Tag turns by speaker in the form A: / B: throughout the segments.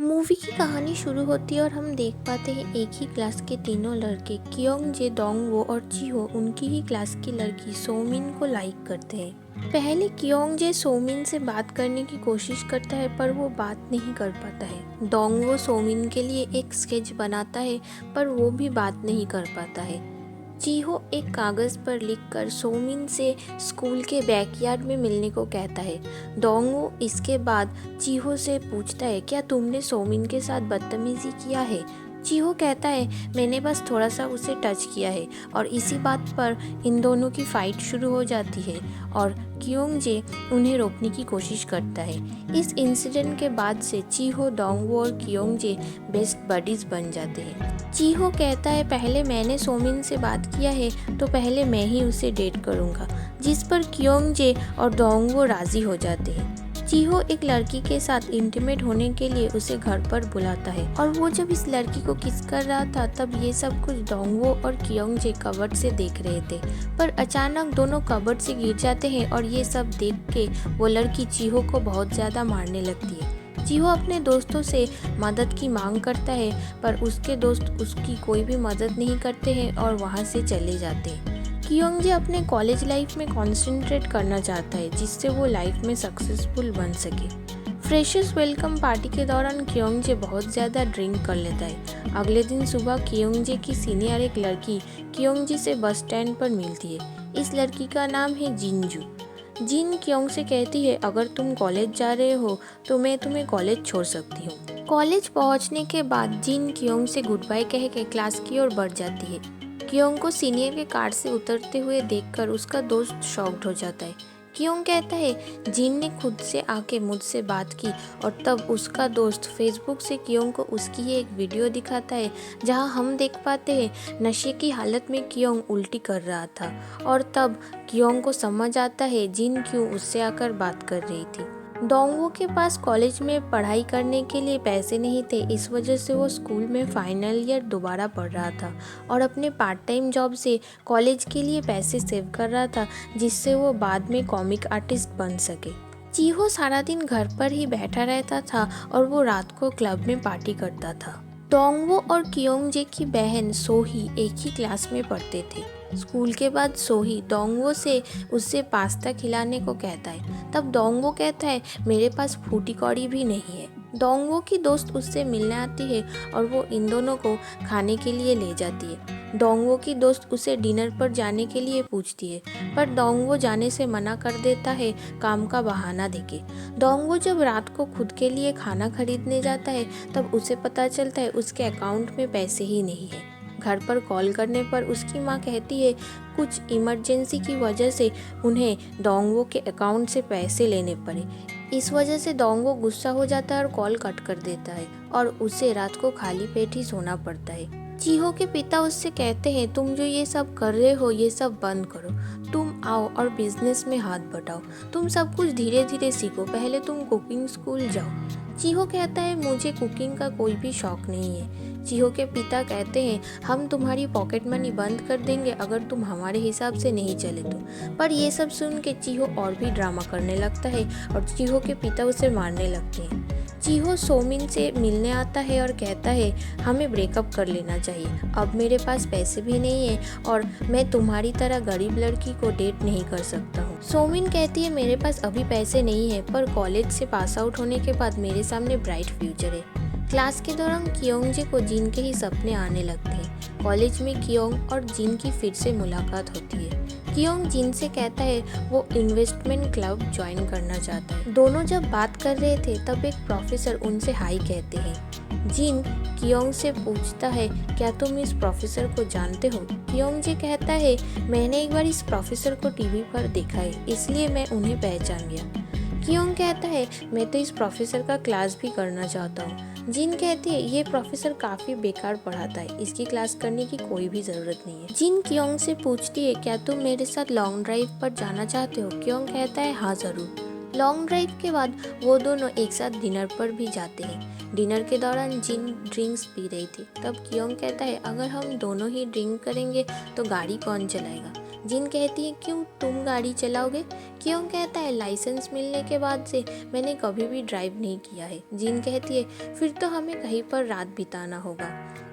A: Movie की कहानी शुरू होती है और हम देख पाते हैं एक ही क्लास के तीनों लड़के कियोंग जे, डोंगवो और जीहो उनकी ही क्लास की लड़की सोमिन को लाइक करते हैं। पहले कियोंग जे सोमिन से बात करने की कोशिश करता है पर वो बात नहीं कर पाता है। डोंगवो सोमिन के लिए एक स्केच बनाता है पर वो भी बात नहीं कर पाता है। जीहो एक कागज़ पर लिखकर सोमिन से स्कूल के बैकयार्ड में मिलने को कहता है। डोंगवो इसके बाद जीहो से पूछता है, क्या तुमने सोमिन के साथ बदतमीजी किया है? जीहो कहता है, मैंने बस थोड़ा सा उसे टच किया है। और इसी बात पर इन दोनों की फाइट शुरू हो जाती है और कियोंग जे उन्हें रोकने की कोशिश करता है। इस इंसिडेंट के बाद से जीहो, डोंगवो और कियोंग जे बेस्ट बडीज बन जाते हैं। जीहो कहता है, पहले मैंने सोमिन से बात किया है तो पहले मैं ही उसे डेट करूंगा, जिस पर कियोंग जे और डोंगवो राजी हो जाते हैं। जीहो एक लड़की के साथ इंटीमेट होने के लिए उसे घर पर बुलाता है और वो जब इस लड़की को किस कर रहा था तब ये सब कुछ डोंगवो और कियोंग जे कबर्ड से देख रहे थे। पर अचानक दोनों कबर्ड से गिर जाते हैं और ये सब देख के वो लड़की जीहो को बहुत ज़्यादा मारने लगती है। जीहो अपने दोस्तों से मदद की मांग करता है पर उसके दोस्त उसकी कोई भी मदद नहीं करते हैं और वहाँ से चले जाते हैं। कियोंग जे अपने कॉलेज लाइफ में कॉन्सेंट्रेट करना चाहता है जिससे वो लाइफ में सक्सेसफुल बन सके। फ्रेशर्स वेलकम पार्टी के दौरान कियोंग जे बहुत ज़्यादा ड्रिंक कर लेता है। अगले दिन सुबह कियोंग जे की सीनियर एक लड़की कियोंग जे से बस स्टैंड पर मिलती है। इस लड़की का नाम है जिनजू। जिन कियोंग से कहती है, अगर तुम कॉलेज जा रहे हो तो मैं तुम्हें कॉलेज छोड़ सकती हूँ। कॉलेज पहुँचने के बाद जिन कियोंग से गुड बाय कह के क्लास की ओर बढ़ जाती है। कियोंग को सीनियर के कार से उतरते हुए देखकर उसका दोस्त शॉक्ड हो जाता है। कियोंग कहता है, जिन ने खुद से आके मुझसे बात की। और तब उसका दोस्त फेसबुक से कियोंग को उसकी ही एक वीडियो दिखाता है जहां हम देख पाते हैं नशे की हालत में कियोंग उल्टी कर रहा था। और तब कियोंग को समझ आता है जिन क्यों उससे आकर बात कर रही थी। डोंगवो के पास कॉलेज में पढ़ाई करने के लिए पैसे नहीं थे, इस वजह से वो स्कूल में फाइनल ईयर दोबारा पढ़ रहा था और अपने पार्ट टाइम जॉब से कॉलेज के लिए पैसे सेव कर रहा था जिससे वो बाद में कॉमिक आर्टिस्ट बन सके। जीहो सारा दिन घर पर ही बैठा रहता था और वो रात को क्लब में पार्टी करता था। डोंगवो और कियोंग जे की बहन सोही एक ही क्लास में पढ़ते थे। स्कूल के बाद सोही डोंगवो से उससे पास्ता खिलाने को कहता है। तब डोंगवो कहता है, मेरे पास फूटी कौड़ी भी नहीं है। डोंगवो की दोस्त उससे मिलने आती है और वो इन दोनों को खाने के लिए ले जाती है। डोंगवो की दोस्त उसे डिनर पर जाने के लिए पूछती है पर डोंगवो जाने से मना कर देता है काम का बहाना देके। डोंगवो जब रात को खुद के लिए खाना खरीदने जाता है तब उसे पता चलता है उसके अकाउंट में पैसे ही नहीं है। घर पर कॉल करने पर उसकी माँ कहती है कुछ इमरजेंसी की वजह से उन्हें डोंगवो के अकाउंट से पैसे लेने पड़े। इस वजह से डोंगवो गुस्सा हो जाता है और कॉल कट कर देता है और उसे रात को खाली पेट ही सोना पड़ता है। जीहो के पिता उससे कहते हैं, तुम जो ये सब कर रहे हो ये सब बंद करो, तुम आओ और बिजनेस में हाथ बटाओ, तुम सब कुछ धीरे धीरे सीखो, पहले तुम कुकिंग स्कूल जाओ। जीहो कहता है, मुझे कुकिंग का कोई भी शौक नहीं है। जीहो के पिता कहते हैं, हम तुम्हारी पॉकेट मनी बंद कर देंगे अगर तुम हमारे हिसाब से नहीं चले तो। पर ये सब सुन के जीहो और भी ड्रामा करने लगता है और जीहो के पिता उसे मारने लगते हैं। जीहो सोमिन से मिलने आता है और कहता है, हमें ब्रेकअप कर लेना चाहिए, अब मेरे पास पैसे भी नहीं है और मैं तुम्हारी तरह गरीब लड़की को डेट नहीं कर सकता हूँ। सोमिन कहती है, मेरे पास अभी पैसे नहीं है पर कॉलेज से पास आउट होने के बाद मेरे सामने ब्राइट फ्यूचर है। क्लास के दौरान कियोंग जे को जिन के ही सपने आने लगते हैं। कॉलेज में कियोंग और जिन की फिर से मुलाकात होती है। कियोंग जिन से कहता है वो इन्वेस्टमेंट क्लब ज्वाइन करना चाहता है। दोनों जब बात कर रहे थे तब एक प्रोफेसर उनसे हाई कहते हैं। जिन कियोंग से पूछता है, क्या तुम इस प्रोफेसर को जानते हो? कियोंग जे कहता है, मैंने एक बार इस प्रोफेसर को टीवी पर देखा है इसलिए मैं उन्हें पहचान गया। कियोंग कहता है, मैं तो इस प्रोफेसर का क्लास भी करना चाहता हूँ। जिन कहती है, ये प्रोफेसर काफ़ी बेकार पढ़ाता है, इसकी क्लास करने की कोई भी ज़रूरत नहीं है। जिन कियोंग से पूछती है, क्या तुम मेरे साथ लॉन्ग ड्राइव पर जाना चाहते हो? कियोंग कहता है, हाँ ज़रूर। लॉन्ग ड्राइव के बाद वो दोनों एक साथ डिनर पर भी जाते हैं। डिनर के दौरान जिन ड्रिंक्स पी रही थी तब कियोंग कहता है, अगर हम दोनों ही ड्रिंक करेंगे तो गाड़ी कौन चलाएगा? जिन कहती है क्यों तुम गाड़ी चलाओगे? कियोंग कहता है लाइसेंस मिलने के बाद से मैंने कभी भी ड्राइव नहीं किया है। जिन कहती है फिर तो हमें कहीं पर रात बिताना होगा।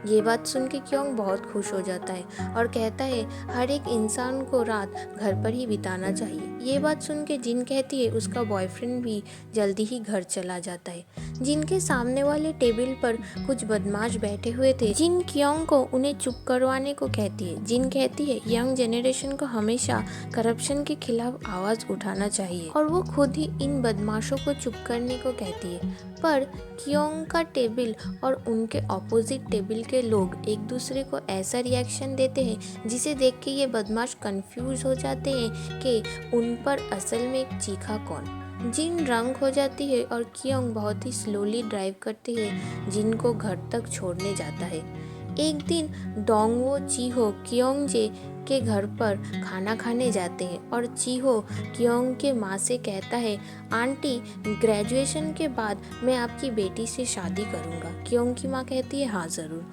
A: ये बात सुन के कियोंग बहुत खुश हो जाता है और कहता है हर एक इंसान को रात घर पर ही बिताना चाहिए। ये बात सुन के जिन कहती है उसका बॉयफ्रेंड भी जल्दी ही घर चला जाता है। जिनके सामने वाले टेबल पर कुछ बदमाश बैठे हुए थे। जिन कियोंग को उन्हें चुप करवाने को कहती है। जिन कहती है यंग जनरेशन को हमेशा करप्शन के खिलाफ आवाज उठाना चाहिए और वो खुद ही इन बदमाशों को चुप करने को कहती है। पर कियोंग का टेबल और उनके ऑपोजिट टेबल के लोग एक दूसरे को ऐसा रिएक्शन देते हैं जिसे देख के ये बदमाश कंफ्यूज हो जाते हैं कि उन पर असल में चीखा कौन। जिन रंग हो जाती है और कियोंग बहुत ही स्लोली ड्राइव करती है जिन को घर तक छोड़ने जाता है। एक दिन डोंगवो चीहो कियोंगजे के घर पर खाना खाने जाते हैं और चीहो कियोंग के माँ से कहता है आंटी ग्रेजुएशन के बाद मैं आपकी बेटी से शादी करूँगा। कियोंग की माँ कहती है हाँ ज़रूर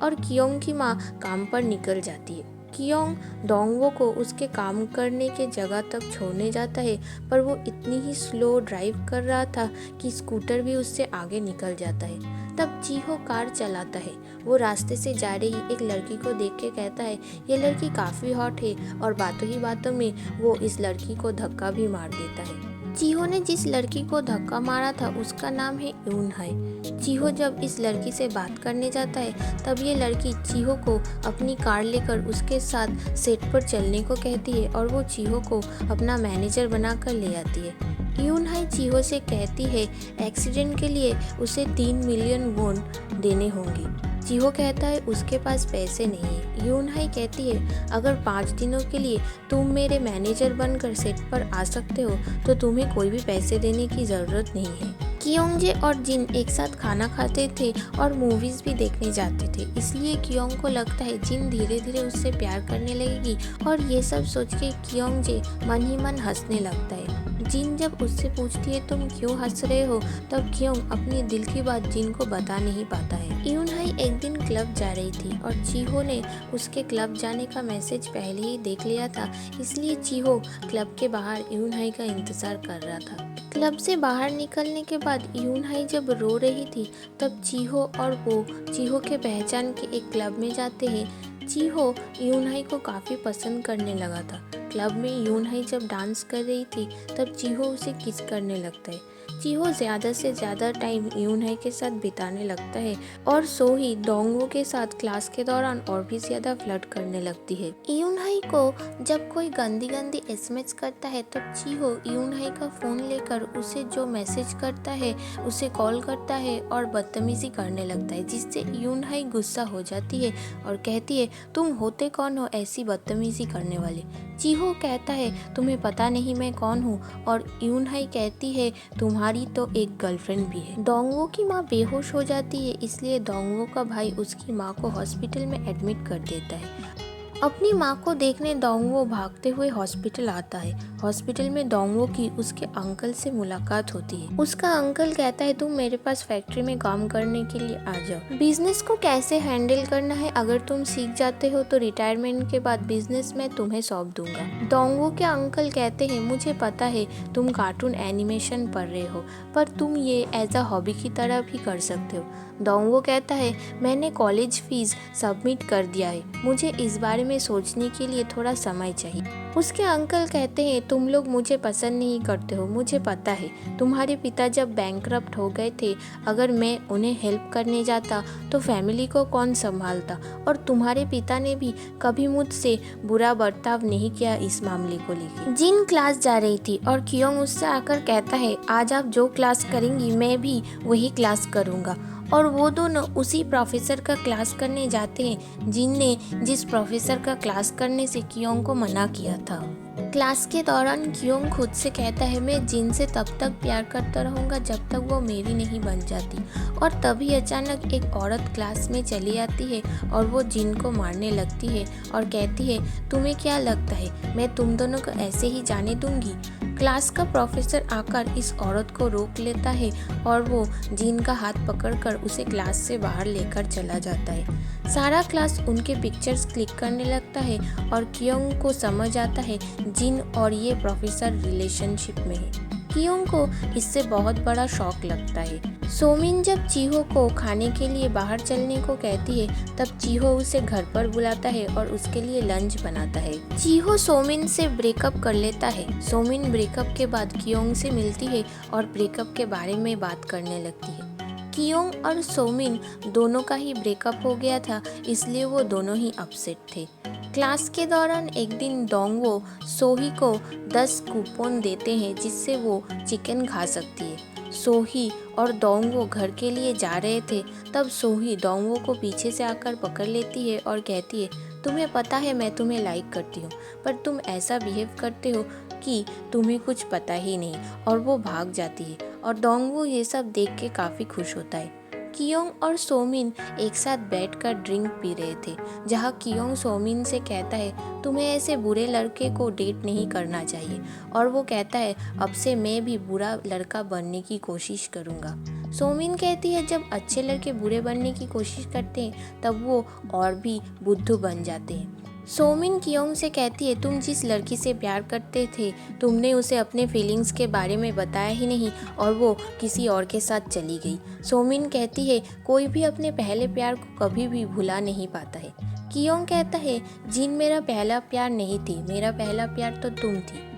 A: और कियोंग की माँ काम पर निकल जाती है। कियोंग डोंगवो को उसके काम करने के जगह तक छोड़ने जाता है पर वो इतनी ही स्लो ड्राइव कर रहा था कि स्कूटर भी उससे आगे निकल जाता है। तब चीहो कार चलाता है। वो रास्ते से जा रही एक लड़की को देख के कहता है ये लड़की काफ़ी हॉट है और बातों ही बातों में वो इस लड़की को धक्का भी मार देता है। चीहो ने जिस लड़की को धक्का मारा था उसका नाम है यूनहाई। चीहो जब इस लड़की से बात करने जाता है तब ये लड़की चीहो को अपनी कार लेकर उसके साथ सेट पर चलने को कहती है और वो चीहो को अपना मैनेजर बनाकर ले आती है। यूनहाई चीहो से कहती है एक्सीडेंट के लिए उसे 3 मिलियन वोन देने होंगे। चीहो कहता है उसके पास पैसे नहीं है। यूनहाई कहती है अगर 5 दिनों के लिए तुम मेरे मैनेजर बनकर सेट पर आ सकते हो तो तुम्हें कोई भी पैसे देने की ज़रूरत नहीं है। कियोंगजे और जिन एक साथ खाना खाते थे और मूवीज़ भी देखने जाते थे, इसलिए कियोंग को लगता है जिन धीरे धीरे उससे प्यार करने लगेगी और ये सब सोच के कियोंगजे मन ही मन हंसने लगता है। जिन जब उससे पूछती है तुम क्यों हंस रहे हो तब कियोंग अपनी दिल की बात जिन को बता नहीं पाता है। यूनहाई एक दिन क्लब जा रही थी और चीहो ने उसके क्लब जाने का मैसेज पहले ही देख लिया था, इसलिए चीहो क्लब के बाहर यूनहाई का इंतज़ार कर रहा था। क्लब से बाहर निकलने के बाद यूनहाई जब रो रही थी तब चीहो और वो चीहो के पहचान के एक क्लब में जाते हैं। चीहो यूनहाई को काफ़ी पसंद करने लगा था। क्लब में यूनहाई जब डांस कर रही थी तब चीहो उसे किस करने लगता है। चीहो ज़्यादा से ज़्यादा टाइम यूनहाई के साथ बिताने लगता है और सो ही डोंगवो के साथ क्लास के दौरान और भी ज़्यादा फ्लर्ट करने लगती है। यूनहाई को जब कोई गंदी गंदी एसएमएस करता है तब चीहो यूनहाई का फ़ोन लेकर उसे जो मैसेज करता है उसे कॉल करता है और बदतमीज़ी करने लगता है, जिससे यूनहाई गुस्सा हो जाती है और कहती है तुम होते कौन हो ऐसी बदतमीज़ी करने वाले। चीहो कहता है तुम्हें पता नहीं मैं कौन हूँ और यूनहाई कहती है तुम्हारी तो एक गर्लफ्रेंड भी है। डोंगवो की माँ बेहोश हो जाती है, इसलिए डोंगवो का भाई उसकी माँ को हॉस्पिटल में एडमिट कर देता है। अपनी माँ को देखने डोंगवो भागते हुए हॉस्पिटल आता है। हॉस्पिटल में डोंगवो की उसके अंकल से मुलाकात होती है। उसका अंकल कहता है तुम मेरे पास फैक्ट्री में काम करने के लिए आ जाओ। बिजनेस को कैसे हैंडल करना है अगर तुम सीख जाते हो तो रिटायरमेंट के बाद बिजनेस मैं तुम्हें सौंप दूंगा। डोंगवो के अंकल कहते हैं मुझे पता है तुम कार्टून एनिमेशन पढ़ रहे हो पर तुम ये एज अ हॉबी की तरह भी कर सकते हो। डोंगवो कहता है मैंने कॉलेज फीस सबमिट कर दिया है, मुझे इस बारे में सोचने के लिए थोड़ा समय चाहिए। उसके अंकल कहते हैं तुम लोग मुझे पसंद नहीं करते हो, मुझे पता है। तुम्हारे पिता जब बैंकरप्ट हो गए थे, अगर मैं उन्हें हेल्प करने जाता तो फैमिली को कौन संभालता, और तुम्हारे पिता ने भी कभी मुझसे बुरा बर्ताव नहीं किया इस मामले को लेकर। जिन क्लास जा रही थी और कियोंग उससे आकर कहता है आज आप जो क्लास करेंगी मैं भी वही क्लास करूँगा, और वो दोनों उसी प्रोफेसर का क्लास करने जाते हैं जिनने जिस प्रोफेसर का क्लास करने से कियोंग को मना किया था। क्लास के दौरान क्योंग खुद से कहता है मैं जिन से तब तक प्यार करता रहूँगा जब तक वो मेरी नहीं बन जाती। और तभी अचानक एक औरत क्लास में चली आती है और वो जिन को मारने लगती है और कहती है तुम्हें क्या लगता है मैं तुम दोनों को ऐसे ही जाने दूंगी। क्लास का प्रोफेसर आकर इस औरत को रोक लेता है और वो जिन का हाथ पकड़कर उसे क्लास से बाहर लेकर चला जाता है। सारा क्लास उनके पिक्चर्स क्लिक करने लगता है और क्योंग को समझ आता है जिन और ये प्रोफेसर रिलेशनशिप में है। क्योंग को इससे बहुत बड़ा शॉक लगता है। सोमिन जब चीहो को खाने के लिए बाहर चलने को कहती है तब चीहो उसे घर पर बुलाता है और उसके लिए लंच बनाता है। चीहो सोमिन से ब्रेकअप कर लेता है। सोमिन ब्रेकअप के बाद क्योंग से मिलती है और ब्रेकअप के बारे में बात करने लगती है। क्योंग और सोमिन दोनों का ही ब्रेकअप हो गया था इसलिए वो दोनों ही अपसेट थे। क्लास के दौरान एक दिन डोंगवो सोही को 10 कूपन देते हैं जिससे वो चिकन खा सकती है। सोही और डोंगवो घर के लिए जा रहे थे तब सोही डोंगवो को पीछे से आकर पकड़ लेती है और कहती है तुम्हें पता है मैं तुम्हें लाइक करती हूँ पर तुम ऐसा बिहेव करते हो कि तुम्हें कुछ पता ही नहीं, और वो भाग जाती है और डोंगवो ये सब देख के काफ़ी खुश होता है। क्योंग और सोमिन एक साथ बैठकर ड्रिंक पी रहे थे जहाँ क्योंग सोमिन से कहता है तुम्हें ऐसे बुरे लड़के को डेट नहीं करना चाहिए और वो कहता है अब से मैं भी बुरा लड़का बनने की कोशिश करूँगा। सोमिन कहती है जब अच्छे लड़के बुरे बनने की कोशिश करते हैं तब वो और भी बुद्धू बन जाते हैं। सोमिन क्योंग से कहती है तुम जिस लड़की से प्यार करते थे तुमने उसे अपने फीलिंग्स के बारे में बताया ही नहीं और वो किसी और के साथ चली गई। सोमिन कहती है कोई भी अपने पहले प्यार को कभी भी भुला नहीं पाता है। क्योंग कहता है जिन मेरा पहला प्यार नहीं थी, मेरा पहला प्यार तो तुम थी।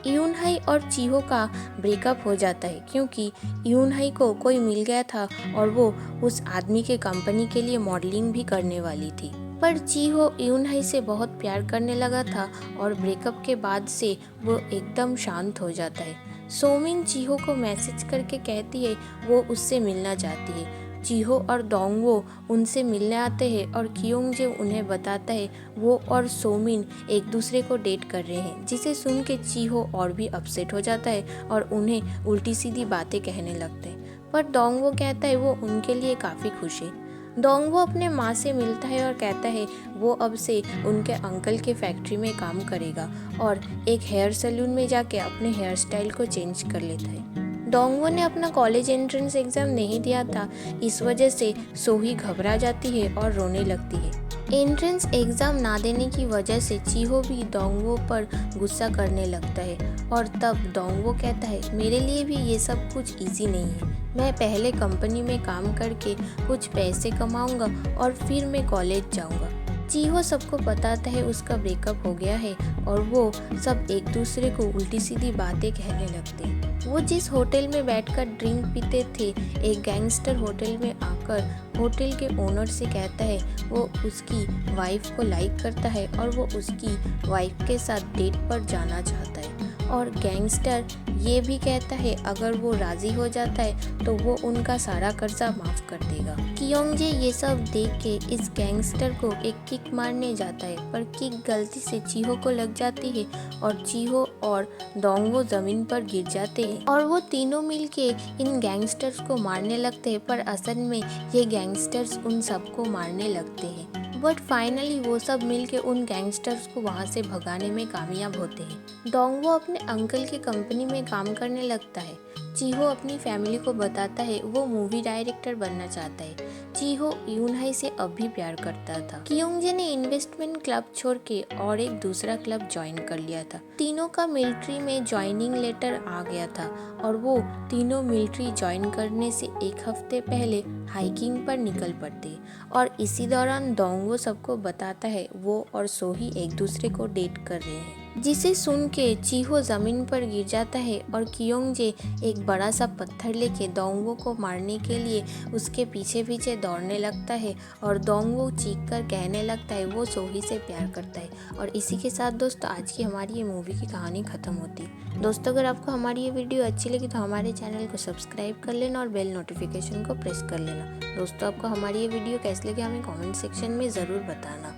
A: यूनहाई और चीहो का ब्रेकअप हो जाता है क्योंकि यूनहाई को कोई मिल गया था और वो उस आदमी के कंपनी के लिए मॉडलिंग भी करने वाली थी। पर चीहो यूनहाई से बहुत प्यार करने लगा था और ब्रेकअप के बाद से वो एकदम शांत हो जाता है। सोमिन चीहो को मैसेज करके कहती है वो उससे मिलना चाहती है। चीहो और डोंगवो उनसे मिलने आते हैं और क्योंग जो उन्हें बताता है वो और सोमिन एक दूसरे को डेट कर रहे हैं, जिसे सुन के चीहो और भी अपसेट हो जाता है और उन्हें उल्टी सीधी बातें कहने लगते हैं। पर डोंगवो कहता है वो उनके लिए काफ़ी खुश है। डोंगवो अपने माँ से मिलता है और कहता है वो अब से उनके अंकल के फैक्ट्री में काम करेगा और एक हेयर सैलून में जाके अपने हेयर स्टाइल को चेंज कर लेता है। डोंगवो ने अपना कॉलेज एंट्रेंस एग्ज़ाम नहीं दिया था, इस वजह से सोही घबरा जाती है और रोने लगती है। एंट्रेंस एग्ज़ाम ना देने की वजह से चीहो भी डोंगवो पर गुस्सा करने लगता है और तब डोंगवो कहता है मेरे लिए भी ये सब कुछ इजी नहीं है, मैं पहले कंपनी में काम करके कुछ पैसे कमाऊंगा और फिर मैं कॉलेज जाऊंगा। चीहो सबको बताता है उसका ब्रेकअप हो गया है और वो सब एक दूसरे को उल्टी सीधी बातें कहने लगते हैं। वो जिस होटल में बैठकर ड्रिंक पीते थे एक गैंगस्टर होटल में आकर होटल के ओनर से कहता है वो उसकी वाइफ को लाइक करता है और वो उसकी वाइफ के साथ डेट पर जाना चाहता है और गैंगस्टर ये भी कहता है अगर वो राज़ी हो जाता है तो वो उनका सारा कर्जा माफ़ कर देगा। क्योंजे ये सब देख के इस गैंगस्टर को एक किक मारने जाता है पर किक गलती से चीहो को लग जाती है और चीहो और डोंगवो ज़मीन पर गिर जाते हैं और वो तीनों मिलके इन गैंगस्टर्स को मारने लगते हैं पर असल में ये गैंगस्टर्स उन सबको मारने लगते हैं। बट फाइनली वो सब मिलके उन गैंगस्टर्स को वहाँ से भगाने में कामयाब होते हैं। डोंगवो अपने अंकल की कंपनी में काम करने लगता है। चीहो अपनी फैमिली को बताता है वो मूवी डायरेक्टर बनना चाहता है। चीहो यूनहाई से अब भी प्यार करता था। क्योंजे ने इन्वेस्टमेंट क्लब छोड़ के और एक दूसरा क्लब ज्वाइन कर लिया था। तीनों का मिलिट्री में ज्वाइनिंग लेटर आ गया था और वो तीनों मिलिट्री ज्वाइन करने से एक हफ्ते पहले हाइकिंग पर निकल पड़ते और इसी दौरान डोंगवो सबको बताता है वो और सोही एक दूसरे को डेट कर रहे हैं, जिसे सुन के चीहो ज़मीन पर गिर जाता है और क्योंजे एक बड़ा सा पत्थर लेके डोंगवो को मारने के लिए उसके पीछे पीछे दौड़ने लगता है और डोंगवो चीख कर कहने लगता है वो सोही से प्यार करता है। और इसी के साथ दोस्तों आज की हमारी ये मूवी की कहानी ख़त्म होती है। दोस्तों अगर आपको हमारी ये वीडियो अच्छी लगी तो हमारे चैनल को सब्सक्राइब कर लेना और बेल नोटिफिकेशन को प्रेस कर लेना। दोस्तों आपको हमारी ये वीडियो कैसी लगी हमें कमेंट सेक्शन में ज़रूर बताना।